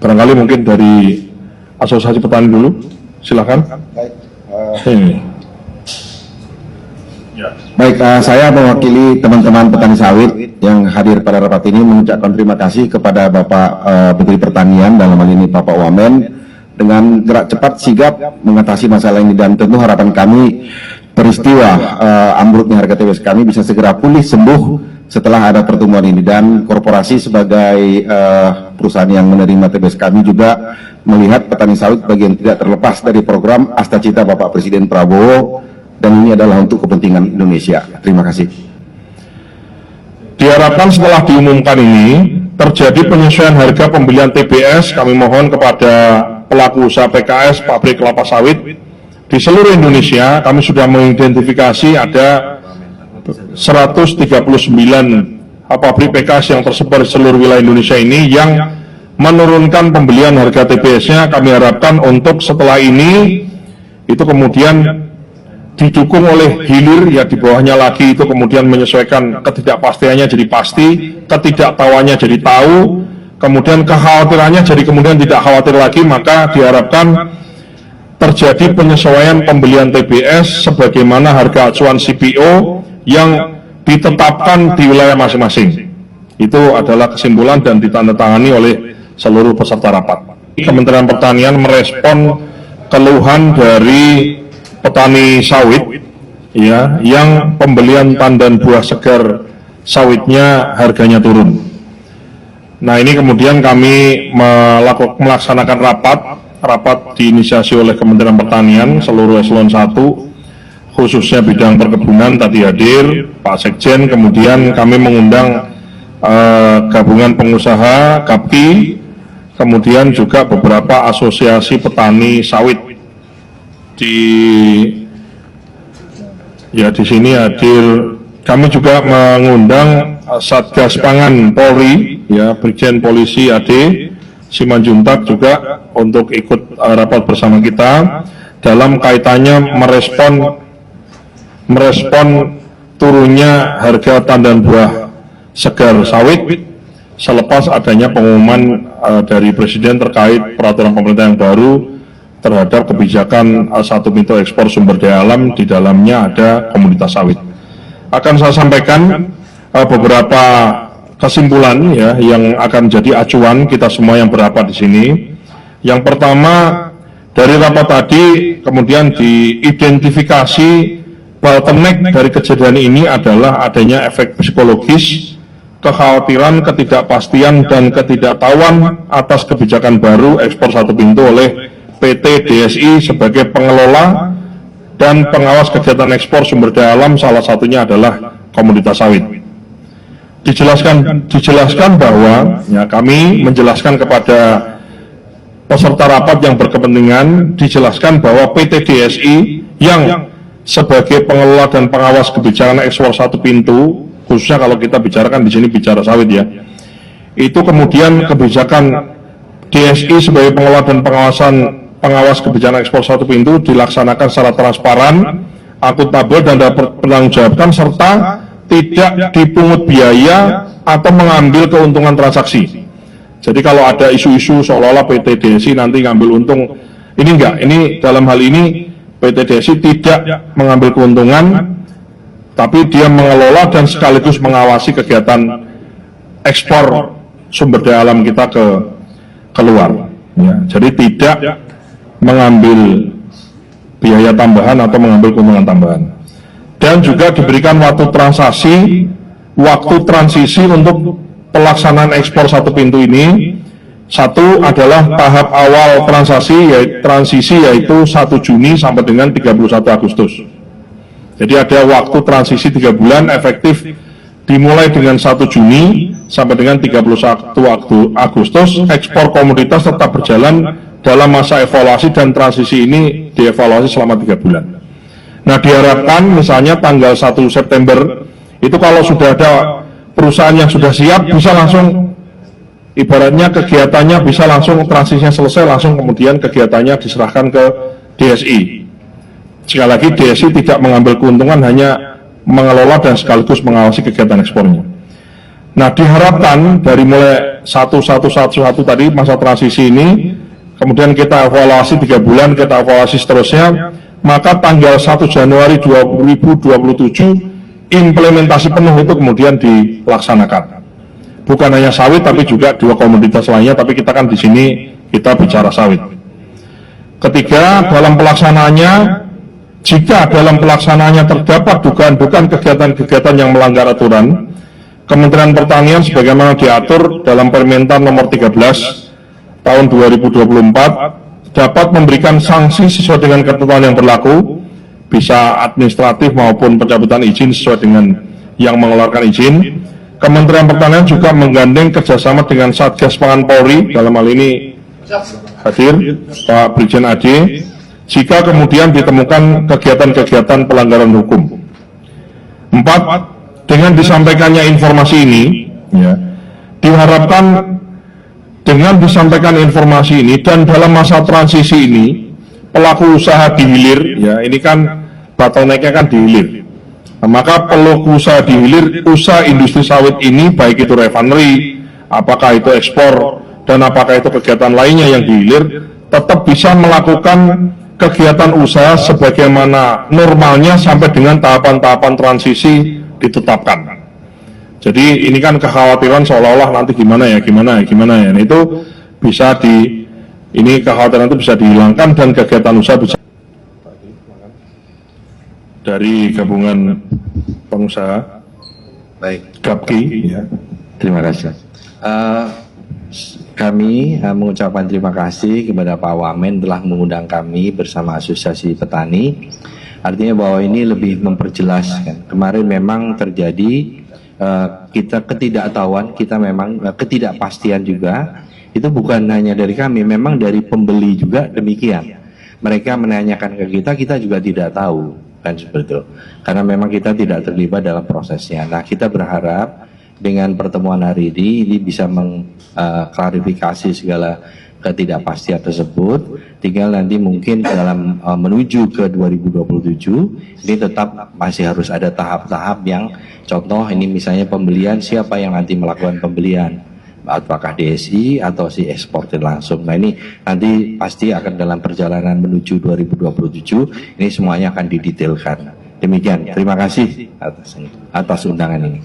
Barangkali mungkin dari Asosiasi Petani dulu, silakan. Baik, saya mewakili teman-teman petani sawit yang hadir pada rapat ini mengucapkan terima kasih kepada Bapak Menteri Pertanian, dalam hal ini Bapak Wamen, dengan gerak cepat sigap mengatasi masalah ini, dan tentu harapan kami peristiwa ambruknya harga TBS kami bisa segera pulih sembuh setelah ada pertemuan ini, dan korporasi sebagai perusahaan yang menerima TBS kami juga melihat petani sawit bagian tidak terlepas dari program Asta Cita Bapak Presiden Prabowo, dan ini adalah untuk kepentingan Indonesia. Terima kasih. Diharapkan setelah diumumkan ini terjadi penyesuaian harga pembelian TBS. Kami mohon kepada pelaku usaha PKS pabrik kelapa sawit di seluruh Indonesia. Kami sudah mengidentifikasi ada 139 pabrik PKS yang tersebar di seluruh wilayah Indonesia ini yang menurunkan pembelian harga TBS-nya. Kami harapkan untuk setelah ini itu kemudian didukung oleh hilir, ya di bawahnya lagi itu kemudian menyesuaikan ketidakpastiannya jadi pasti, ketidaktahuannya jadi tahu, kemudian kekhawatirannya jadi kemudian tidak khawatir lagi. Maka diharapkan terjadi penyesuaian pembelian TBS sebagaimana harga acuan CPO yang ditetapkan di wilayah masing-masing. Itu adalah kesimpulan dan ditandatangani oleh seluruh peserta rapat. Kementerian Pertanian merespon keluhan dari petani sawit, ya, yang pembelian tandan buah segar sawitnya harganya turun. Nah, ini kemudian kami melaksanakan rapat diinisiasi oleh Kementerian Pertanian seluruh eselon 1, khususnya bidang perkebunan tadi hadir Pak Sekjen, kemudian kami mengundang gabungan pengusaha GAPKI, kemudian juga beberapa asosiasi petani sawit. Di sini hadir, kami juga mengundang Satgas Pangan Polri, ya, Brigjen Polisi AD Simanjuntak juga untuk ikut rapat bersama kita dalam kaitannya merespon turunnya harga tandan buah segar sawit selepas adanya pengumuman dari Presiden terkait peraturan pemerintah yang baru terhadap kebijakan satu pintu ekspor sumber daya alam, di dalamnya ada komoditas sawit. Akan saya sampaikan beberapa kesimpulan, ya, yang akan jadi acuan kita semua yang berapat di sini. Yang pertama, dari rapat tadi kemudian diidentifikasi bottleneck dari kejadian ini adalah adanya efek psikologis, kekhawatiran, ketidakpastian dan ketidaktahuan atas kebijakan baru ekspor satu pintu oleh PT DSI sebagai pengelola dan pengawas kegiatan ekspor sumber daya alam, salah satunya adalah komoditas sawit. Dijelaskan bahwa, ya, kami menjelaskan kepada peserta rapat yang berkepentingan, dijelaskan bahwa PT DSI yang sebagai pengelola dan pengawas kebijakan ekspor satu pintu, khususnya kalau kita bicarakan di sini bicara sawit, ya, itu kemudian kebijakan DSI sebagai pengelola dan pengawas kebijakan ekspor satu pintu dilaksanakan secara transparan, akuntabel dan dapat bertanggungjawabkan, serta tidak dipungut biaya atau mengambil keuntungan transaksi. Jadi kalau ada isu-isu seolah-olah PT DSI nanti ngambil untung, ini enggak, ini dalam hal ini PT DSI tidak mengambil keuntungan, tapi dia mengelola dan sekaligus mengawasi kegiatan ekspor sumber daya alam kita ke keluar. Ya, jadi tidak mengambil biaya tambahan atau mengambil keuntungan tambahan. Dan juga diberikan waktu transisi untuk pelaksanaan ekspor satu pintu ini. Satu adalah tahap awal transisi yaitu 1 Juni sampai dengan 31 Agustus. Jadi ada waktu transisi 3 bulan efektif dimulai dengan 1 Juni sampai dengan 31 Agustus. Ekspor komoditas tetap berjalan dalam masa evaluasi dan transisi ini dievaluasi selama 3 bulan. Nah, diharapkan misalnya tanggal 1 September itu kalau sudah ada perusahaan yang sudah siap, bisa langsung, ibaratnya kegiatannya bisa langsung, transisinya selesai, langsung kemudian kegiatannya diserahkan ke DSI. Sekali lagi, DSI tidak mengambil keuntungan, hanya mengelola dan sekaligus mengawasi kegiatan ekspornya. Nah, diharapkan dari mulai 1111 tadi masa transisi ini, kemudian kita evaluasi 3 bulan, kita evaluasi seterusnya, maka tanggal 1 Januari 2027 implementasi penuh itu kemudian dilaksanakan. Bukan hanya sawit, tapi juga 2 komoditas lainnya, tapi kita kan di sini kita bicara sawit. Ketiga, dalam pelaksanaannya, jika dalam pelaksanaannya terdapat dugaan-dugaan kegiatan-kegiatan yang melanggar aturan, Kementerian Pertanian sebagaimana diatur dalam Permentan nomor 13 tahun 2024 dapat memberikan sanksi sesuai dengan ketentuan yang berlaku, bisa administratif maupun pencabutan izin sesuai dengan yang mengeluarkan izin. Kementerian Pertanian juga menggandeng kerjasama dengan Satgas Pangan Polri, dalam hal ini hadir Pak Brigjen Ade, jika kemudian ditemukan kegiatan-kegiatan pelanggaran hukum. 4. Dengan disampaikannya informasi ini, diharapkan dengan disampaikan informasi ini dan dalam masa transisi ini, pelaku usaha di hilir, ini kan bottleneck-nya kan di hilir. Nah, maka pelaku usaha di hilir, usaha industri sawit ini, baik itu refinery, apakah itu ekspor, dan apakah itu kegiatan lainnya yang di hilir, tetap bisa melakukan kegiatan usaha sebagaimana normalnya sampai dengan tahapan-tahapan transisi ditetapkan. Jadi ini kan kekhawatiran seolah-olah nanti gimana ya. Nah, itu bisa ini kekhawatiran itu bisa dihilangkan dan kegiatan usaha bisa dari gabungan pengusaha. Baik, GAPKI. terima kasih. Kami mengucapkan terima kasih kepada Pak Wamen telah mengundang kami bersama Asosiasi Petani. Artinya bahwa ini lebih memperjelas. Kemarin memang terjadi kita ketidaktahuan, kita memang ketidakpastian juga. Itu bukan hanya dari kami, memang dari pembeli juga demikian. Mereka menanyakan ke kita juga tidak tahu, kan seperti itu. Karena memang kita tidak terlibat dalam prosesnya. Nah, kita berharap dengan pertemuan hari ini bisa mengklarifikasi segala ketidakpastian tersebut. Tinggal nanti mungkin dalam menuju ke 2027 ini tetap masih harus ada tahap-tahap yang contoh ini misalnya pembelian, siapa yang nanti melakukan pembelian, apakah DSI atau si eksportir langsung. Nah, ini nanti pasti akan dalam perjalanan menuju 2027 ini semuanya akan didetailkan. Demikian, terima kasih atas undangan ini.